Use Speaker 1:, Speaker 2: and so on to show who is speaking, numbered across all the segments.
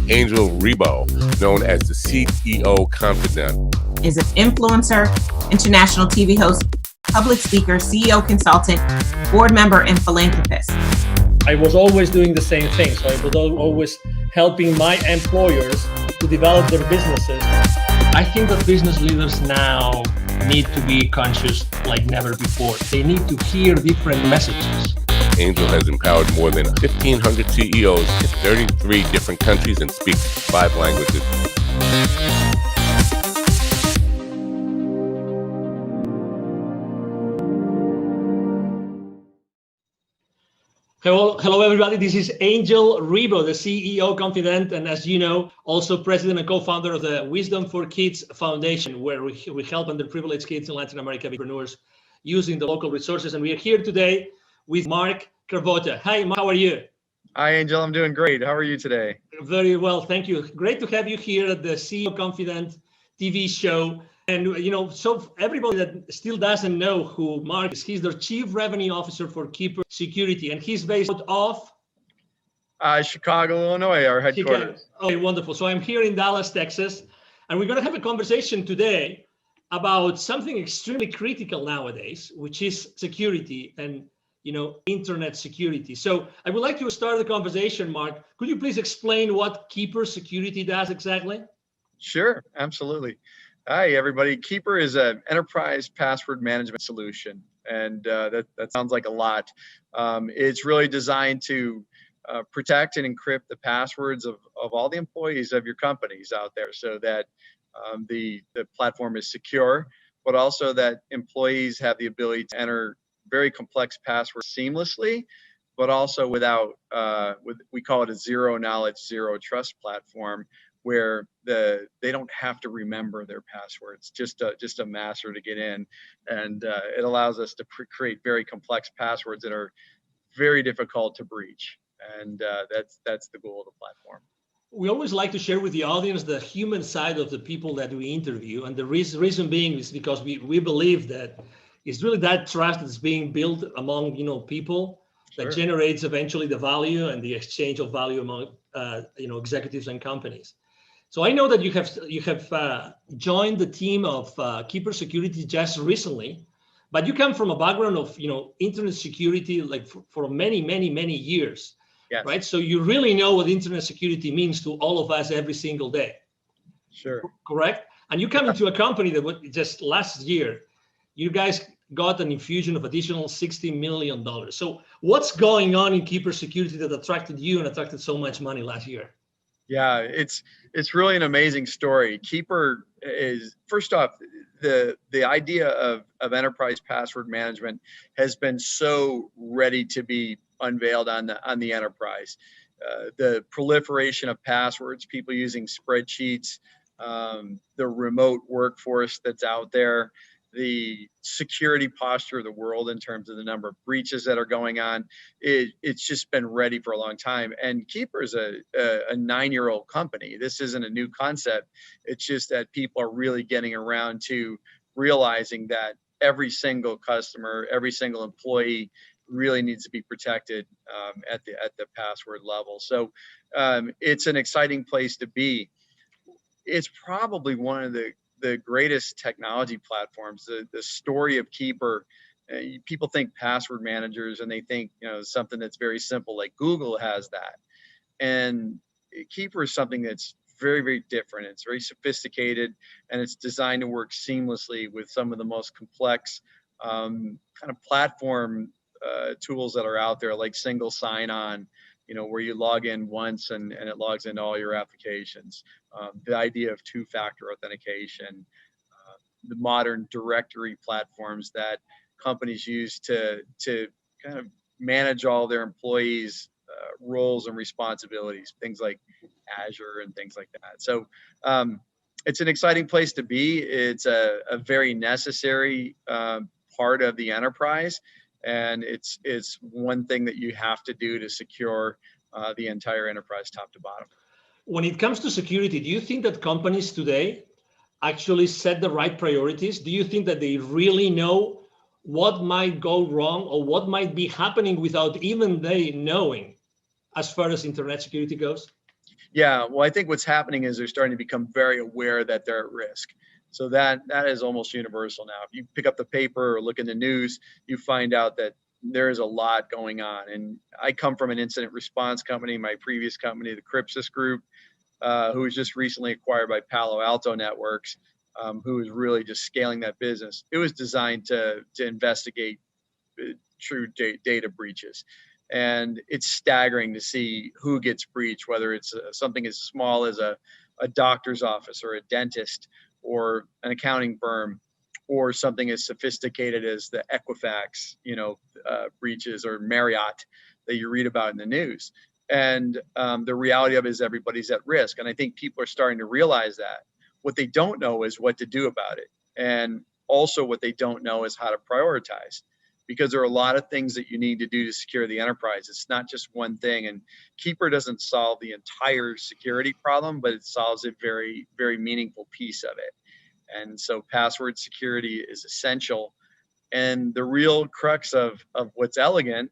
Speaker 1: Angel Rebo, known as the CEO Confidant.
Speaker 2: Is an influencer, international TV host, public speaker, CEO consultant, board member, and philanthropist.
Speaker 3: I was always doing the same thing. So I was always helping my employers to develop their businesses. I think that business leaders now need to be conscious like never before. They need to hear different messages.
Speaker 1: Angel has empowered more than 1,500 CEOs in 33 different countries and speaks 5 languages.
Speaker 3: Hello, everybody. This is Angel Rebo, the CEO Confidant, and as you know, also president and co-founder of the Wisdom for Kids Foundation, where we help underprivileged kids in Latin America entrepreneurs using the local resources. And we are here today with Mark Cravotta. Hi, Mark, how are you?
Speaker 4: Hi, Angel. I'm doing great. How are you today?
Speaker 3: Very well, thank you. Great to have you here at the CEO Confidant TV show. And, you know, so everybody that still doesn't know who Mark is, he's the Chief Revenue Officer for Keeper Security, and he's based out of
Speaker 4: Chicago, Illinois, our headquarters.
Speaker 3: Okay, wonderful. So I'm here in Dallas, Texas, and we're going to have a conversation today about something extremely critical nowadays, which is security and, you know, internet security. So I would like to start the conversation, Mark. Could you please explain what Keeper Security does exactly?
Speaker 4: Sure, absolutely. Hi, everybody. Keeper is an enterprise password management solution, and that sounds like a lot. It's really designed to protect and encrypt the passwords of all the employees of your companies out there, so that the platform is secure, but also that employees have the ability to enter very complex passwords seamlessly, but also without, we call it a zero knowledge, zero trust platform, where they don't have to remember their passwords, just a master to get in, and it allows us to create very complex passwords that are very difficult to breach, and that's the goal of the platform.
Speaker 3: We always like to share with the audience the human side of the people that we interview, and the reason being is because we believe that it's really that trust that's being built among people that
Speaker 4: Sure.
Speaker 3: generates eventually the value and the exchange of value among executives and companies. So I know that you have joined the team of Keeper Security just recently, but you come from a background of internet security like for many years,
Speaker 4: Yes.
Speaker 3: right? So you really know what internet security means to all of us every single day.
Speaker 4: Sure.
Speaker 3: Correct? And you come into a company that just last year, you guys got an infusion of additional $60 million. So what's going on in Keeper Security that attracted you and attracted so much money last year?
Speaker 4: Yeah, it's really an amazing story. Keeper is, first off, the idea of enterprise password management has been so ready to be unveiled on the enterprise. The proliferation of passwords, people using spreadsheets, the remote workforce that's out there, the security posture of the world in terms of the number of breaches that are going on, it's just been ready for a long time. And Keeper is a 9-year-old company. This isn't a new concept. It's just that people are really getting around to realizing that every single customer, every single employee really needs to be protected at the password level. So it's an exciting place to be. It's probably one of the greatest technology platforms. The story of Keeper, people think password managers and they think something that's very simple, like Google has that, and Keeper is something that's very, very different. It's very sophisticated, and it's designed to work seamlessly with some of the most complex kind of platform tools that are out there, like single sign-on, where you log in once and it logs into all your applications. The idea of two-factor authentication, the modern directory platforms that companies use to kind of manage all their employees' roles and responsibilities, things like Azure and things like that. So it's an exciting place to be. It's a very necessary part of the enterprise. And it's one thing that you have to do to secure the entire enterprise top to bottom.
Speaker 3: When it comes to security, do you think that companies today actually set the right priorities? Do you think that they really know what might go wrong or what might be happening without even they knowing as far as internet security goes?
Speaker 4: Yeah, well, I think what's happening is they're starting to become very aware that they're at risk. So that is almost universal now. If you pick up the paper or look in the news, you find out that there is a lot going on. And I come from an incident response company, my previous company, the Crypsis Group, who was just recently acquired by Palo Alto Networks, who is really just scaling that business. It was designed to investigate true data breaches. And it's staggering to see who gets breached, whether it's something as small as a doctor's office or a dentist or an accounting firm, or something as sophisticated as the Equifax, breaches, or Marriott that you read about in the news. And the reality of it is everybody's at risk. And I think people are starting to realize that. What they don't know is what to do about it. And also what they don't know is how to prioritize, because there are a lot of things that you need to do to secure the enterprise. It's not just one thing. And Keeper doesn't solve the entire security problem, but it solves a very, very meaningful piece of it. And so password security is essential. And the real crux of what's elegant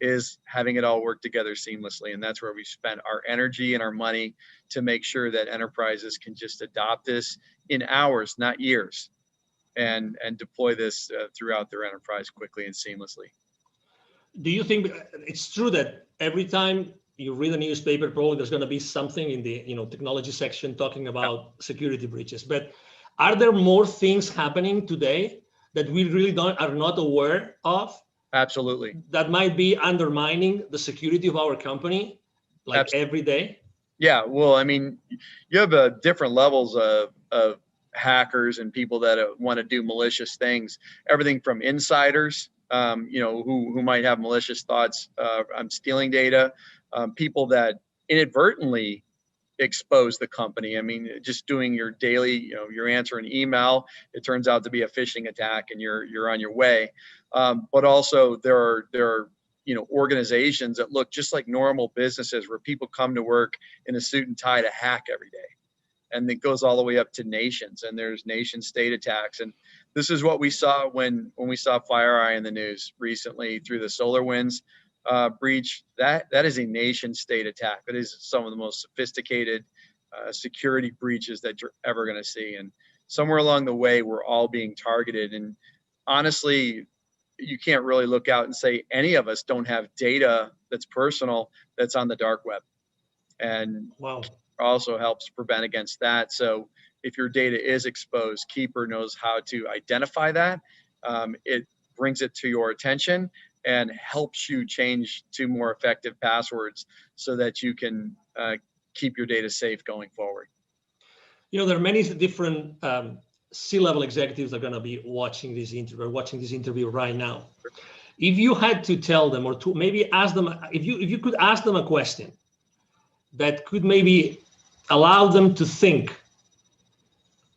Speaker 4: is having it all work together seamlessly. And that's where we spent our energy and our money to make sure that enterprises can just adopt this in hours, not years, and deploy this throughout their enterprise quickly and seamlessly.
Speaker 3: Do you think it's true that every time you read a newspaper, probably there's going to be something in the technology section talking about security breaches? But are there more things happening today that we really are not aware of?
Speaker 4: Absolutely.
Speaker 3: That might be undermining the security of our company, like
Speaker 4: Absolutely.
Speaker 3: every day? Yeah,
Speaker 4: well, I mean, you have different levels of hackers and people that want to do malicious things. Everything from insiders, who might have malicious thoughts on stealing data, people that inadvertently expose the company. I mean, just doing your daily, you're answering email, it turns out to be a phishing attack, and you're on your way. But also there are organizations that look just like normal businesses, where people come to work in a suit and tie to hack every day. And it goes all the way up to nations, and there's nation state attacks. And this is what we saw when we saw FireEye in the news recently through the SolarWinds breach. That is a nation state attack. That is some of the most sophisticated security breaches that you're ever going to see. And somewhere along the way, we're all being targeted. And honestly, you can't really look out and say any of us don't have data that's personal that's on the dark web. And
Speaker 3: wow,
Speaker 4: also helps prevent against that. So if your data is exposed, Keeper knows how to identify that. It brings it to your attention and helps you change to more effective passwords so that you can keep your data safe going forward.
Speaker 3: There are many different C-level executives that are going to be watching this interview right now. If you had to tell them, or to maybe ask them, if you could ask them a question that could maybe allow them to think,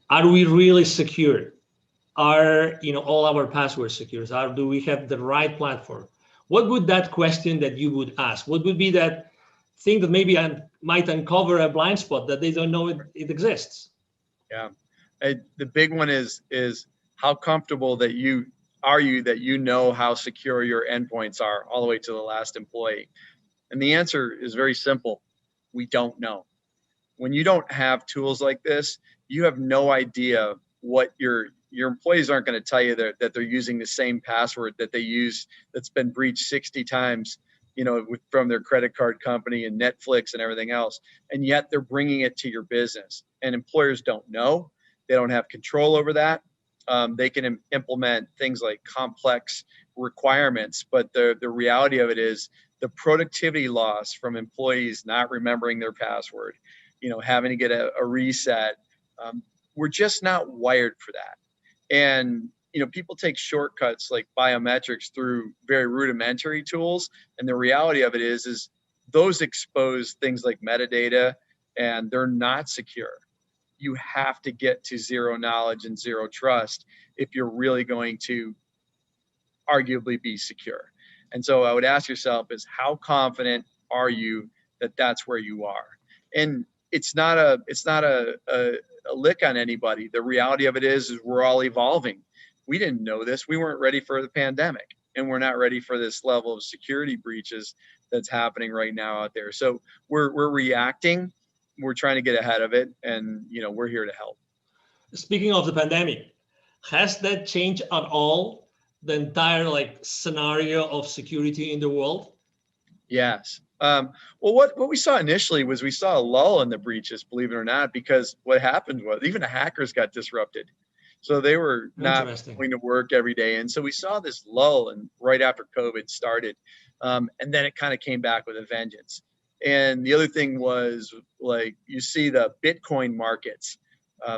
Speaker 3: are we really secure? Are all our passwords secure? Do we have the right platform? What would that question that you would ask? What would be that thing that maybe might uncover a blind spot that they don't know it exists?
Speaker 4: Yeah, the big one is how comfortable that you know how secure your endpoints are all the way to the last employee. And the answer is very simple. We don't know. When you don't have tools like this, you have no idea what your employees aren't going to tell you that they're using the same password that they use that's been breached 60 times, from their credit card company and Netflix and everything else. And yet they're bringing it to your business, and employers don't know. They don't have control over that. They can implement things like complex requirements, but the reality of it is the productivity loss from employees not remembering their password, having to get a reset. We're just not wired for that. And, people take shortcuts like biometrics through very rudimentary tools. And the reality of it is those expose things like metadata, and they're not secure. You have to get to zero knowledge and zero trust if you're really going to arguably be secure. And so I would ask yourself is, how confident are you that that's where you are? And it's not a lick on anybody. The reality of it is we're all evolving. We didn't know this. We weren't ready for the pandemic, and we're not ready for this level of security breaches that's happening right now out there. So we're reacting, we're trying to get ahead of it, and we're here to help.
Speaker 3: Speaking of the pandemic, has that changed at all the entire scenario of security in the world?
Speaker 4: Yes. Well, what we saw initially was we saw a lull in the breaches, believe it or not, because what happened was even the hackers got disrupted. So they were not going to work every day. And so we saw this lull and right after COVID started. And then it kind of came back with a vengeance. And the other thing was, you see the Bitcoin markets,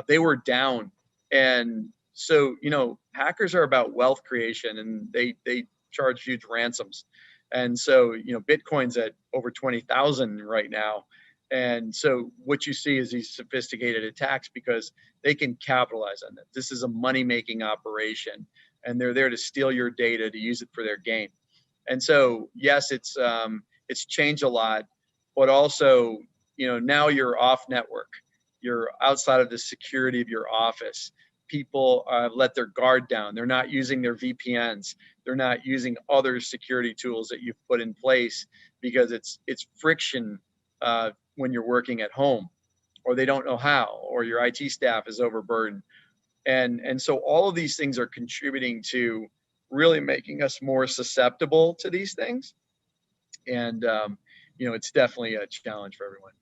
Speaker 4: they were down. And so, hackers are about wealth creation, and they charge huge ransoms. And so, Bitcoin's at over 20,000 right now. And so what you see is these sophisticated attacks because they can capitalize on that. This is a money-making operation, and they're there to steal your data to use it for their gain. And so, yes, it's changed a lot, but also, now you're off network. You're outside of the security of your office. People let their guard down. They're not using their VPNs. They're not using other security tools that you've put in place because it's friction when you're working at home, or they don't know how, or your IT staff is overburdened. And so all of these things are contributing to really making us more susceptible to these things. And, it's definitely a challenge for everyone.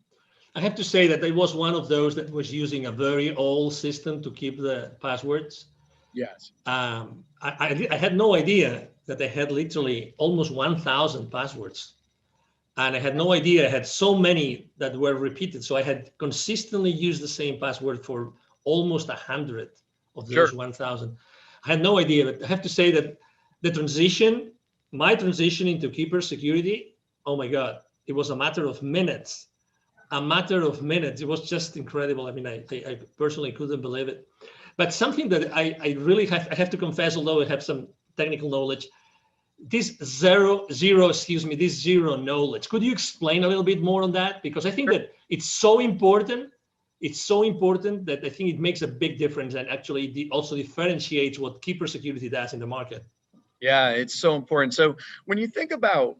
Speaker 3: I have to say that I was one of those that was using a very old system to keep the passwords.
Speaker 4: Yes.
Speaker 3: I had no idea that they had literally almost 1,000 passwords. And I had no idea I had so many that were repeated. So I had consistently used the same password for almost 100 of those 1,000. I had no idea, but I have to say that my transition into Keeper security, oh my God, it was a matter of minutes. It was just incredible. I mean, I personally couldn't believe it. But something that I really have to confess, although I have some technical knowledge, this zero knowledge. Could you explain a little bit more on that? Because I think that it's so important. It's so important that I think it makes a big difference and actually also differentiates what Keeper security does in the market.
Speaker 4: Yeah, it's so important. So when you think about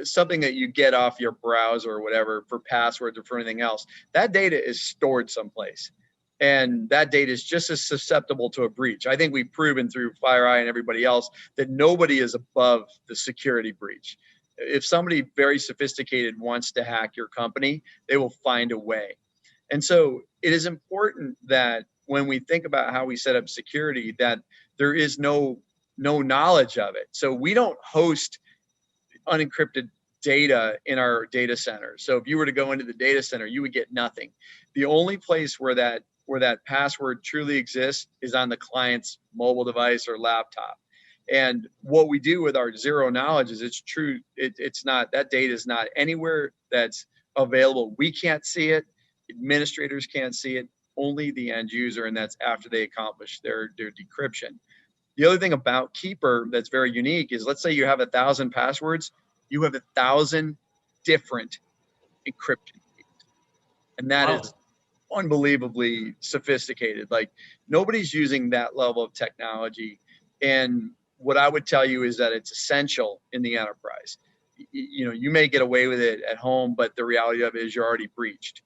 Speaker 4: something that you get off your browser or whatever for passwords or for anything else, that data is stored someplace. And that data is just as susceptible to a breach. I think we've proven through FireEye and everybody else that nobody is above the security breach. If somebody very sophisticated wants to hack your company, they will find a way. And so it is important that when we think about how we set up security, that there is no knowledge of it. So we don't host unencrypted data in our data center. So if you were to go into the data center, you would get nothing. The only place where that password truly exists is on the client's mobile device or laptop. And what we do with our zero knowledge is it's true. It's not, that data is not anywhere that's available. We can't see it. Administrators can't see it. Only the end user, and that's after they accomplish their decryption. The other thing about Keeper that's very unique is, let's say you have 1,000 passwords, you have 1,000 different encryption keys. And that is unbelievably sophisticated. Like, nobody's using that level of technology. And what I would tell you is that it's essential in the enterprise. You may get away with it at home, but the reality of it is you're already breached.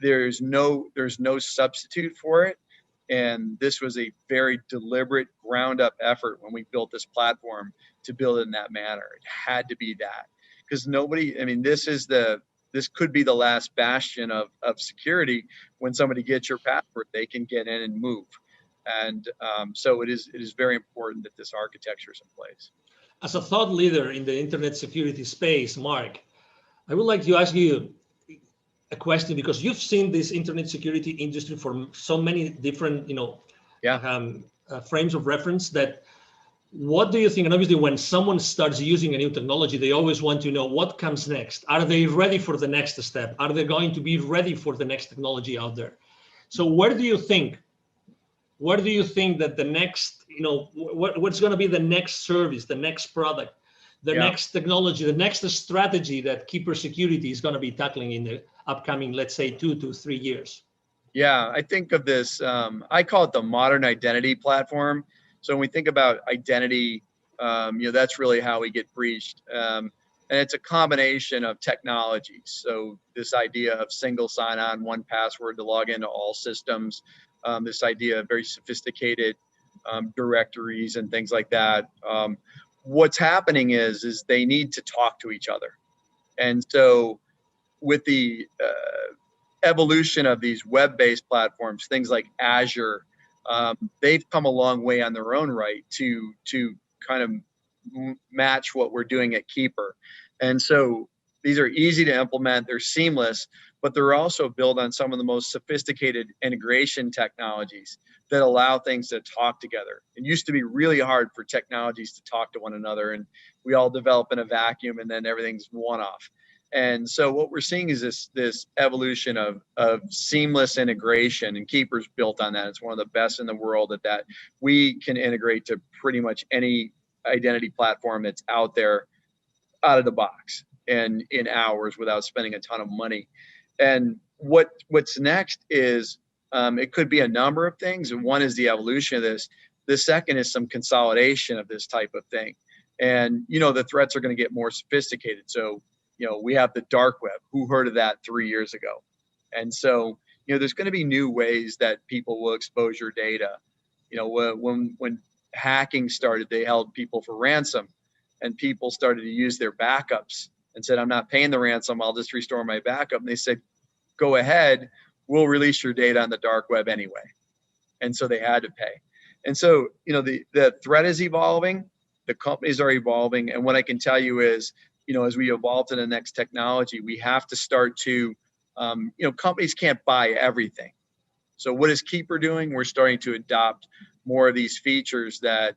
Speaker 4: There's no substitute for it. And this was a very deliberate ground up effort when we built this platform to build it in that manner. It had to be that, because this could be the last bastion of security. When somebody gets your password, they can get in and move. And so it is very important that this architecture is in place.
Speaker 3: As a thought leader in the internet security space, Mark, I would like to ask you a question, because you've seen this internet security industry for so many different, frames of reference. That, what do you think? And obviously, when someone starts using a new technology, they always want to know what comes next. Are they ready for the next step? Are they going to be ready for the next technology out there? So where do you think that the next, what's going to be the next service, the next product, the next technology, the next strategy that Keeper Security is going to be tackling in the upcoming, let's say, 2 to 3 years?
Speaker 4: Yeah, I think of this, I call it the modern identity platform. So when we think about identity, that's really how we get breached. And it's a combination of technologies. So this idea of single sign-on, one password to log into all systems, this idea of very sophisticated directories and things like that. What's happening is they need to talk to each other. And so with the evolution of these web-based platforms, things like Azure, they've come a long way on their own right to kind of match what we're doing at Keeper. And so these are easy to implement, they're seamless, but they're also built on some of the most sophisticated integration technologies that allow things to talk together. It used to be really hard for technologies to talk to one another, and we all develop in a vacuum and then everything's one-off. And so what we're seeing is this evolution of seamless integration, and Keeper's built on that. It's one of the best in the world at that. We can integrate to pretty much any identity platform that's out there out of the box and in hours without spending a ton of money. And what's next is it could be a number of things. And one is the evolution of this. The second is some consolidation of this type of thing. And, the threats are going to get more sophisticated. So, we have the dark web. Who heard of that 3 years ago? And so, there's going to be new ways that people will expose your data. When hacking started, they held people for ransom, and people started to use their backups and said, I'm not paying the ransom, I'll just restore my backup. And they said, go ahead, we'll release your data on the dark web anyway. And so they had to pay. And so, the threat is evolving, the companies are evolving. And what I can tell you is, as we evolve to the next technology, we have to start to, companies can't buy everything. So what is Keeper doing? We're starting to adopt more of these features that,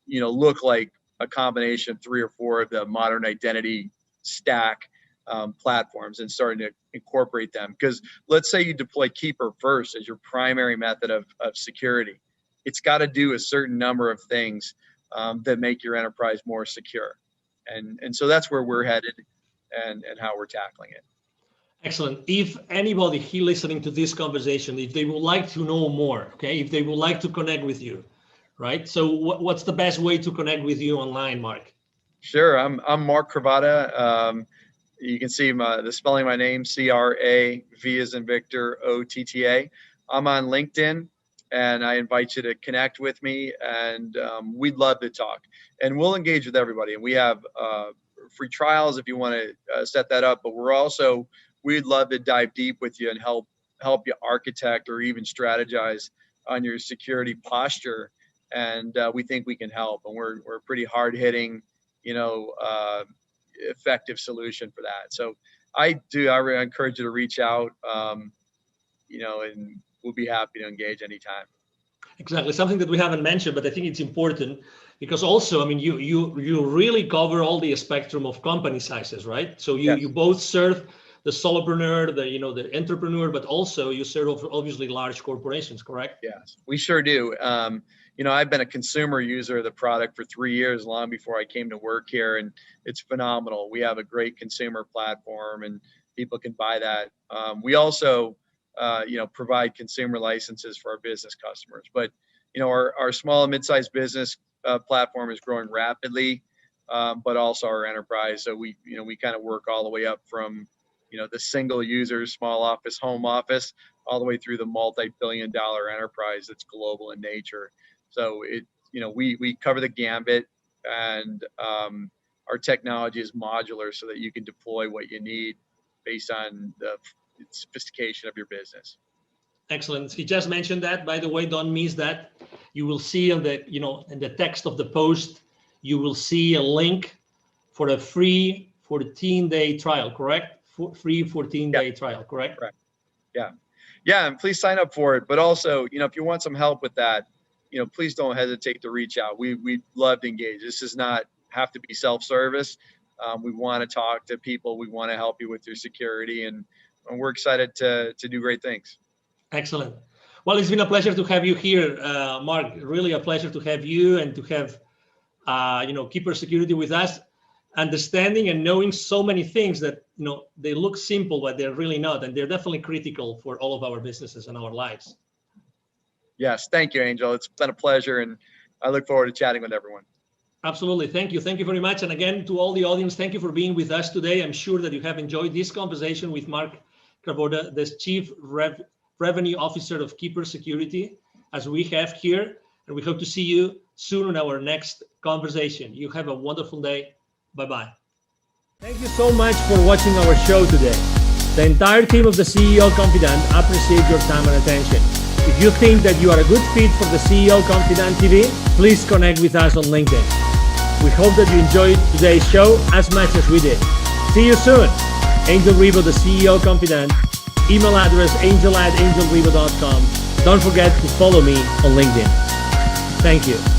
Speaker 4: look like a combination of 3 or 4 of the modern identity stack platforms, and starting to incorporate them. Because let's say you deploy Keeper first as your primary method of security. It's got to do a certain number of things that make your enterprise more secure. And so that's where we're headed and how we're tackling it.
Speaker 3: Excellent. If anybody here listening to this conversation, if they would like to know more, okay, if they would like to connect with you, right? So what's the best way to connect with you online, Mark?
Speaker 4: Sure. I'm Mark Cravotta. You can see the spelling of my name, C-R-A-V as in Victor, O-T-T-A. I'm on LinkedIn, and I invite you to connect with me, and we'd love to talk. And we'll engage with everybody. And we have free trials if you want to set that up, but we'd love to dive deep with you and help you architect or even strategize on your security posture. And we think we can help. And we're a pretty hard-hitting, effective solution for that. So I really encourage you to reach out, and we'll be happy to engage anytime.
Speaker 3: Exactly. Something that we haven't mentioned, but I think it's important because also, I mean, you really cover all the spectrum of company sizes, right? So
Speaker 4: Yes.
Speaker 3: you both serve the solopreneur, the entrepreneur, but also you serve obviously large corporations, correct?
Speaker 4: Yes, we sure do. I've been a consumer user of the product for 3 years, long before I came to work here, and it's phenomenal. We have a great consumer platform, and people can buy that. We also, provide consumer licenses for our business customers. But, our small and mid-sized business platform is growing rapidly, but also our enterprise. So we kind of work all the way up from, the single users, small office, home office, all the way through the multi-billion-dollar enterprise that's global in nature. So we cover the gambit, and our technology is modular so that you can deploy what you need based on the sophistication of your business.
Speaker 3: Excellent. He just mentioned that, by the way, don't miss that. You will see in the text of the post, you will see a link for a free 14-day trial, correct? Free 14-day trial, correct?
Speaker 4: Correct. Yeah, and please sign up for it. But also, if you want some help with that, please don't hesitate to reach out. We'd love to engage. This does not have to be self-service. We want to talk to people. We want to help you with your security, and we're excited to do great things.
Speaker 3: Excellent. Well, it's been a pleasure to have you here, Mark. Really a pleasure to have you and to have, Keeper Security with us, understanding and knowing so many things that, they look simple, but they're really not. And they're definitely critical for all of our businesses and our lives.
Speaker 4: Yes. Thank you, Angel. It's been a pleasure, and I look forward to chatting with everyone.
Speaker 3: Absolutely. Thank you. Thank you very much. And again, to all the audience, thank you for being with us today. I'm sure that you have enjoyed this conversation with Mark Cravotta, the Chief Revenue Officer of Keeper Security, as we have here. And we hope to see you soon in our next conversation. You have a wonderful day. Bye-bye. Thank you so much for watching our show today. The entire team of the CEO Confidant appreciate your time and attention. If you think that you are a good fit for the CEO Confidant TV, please connect with us on LinkedIn. We hope that you enjoyed today's show as much as we did. See you soon. Angel Rivo, the CEO Confidant. Email address angel@angelrivo.com. Don't forget to follow me on LinkedIn. Thank you.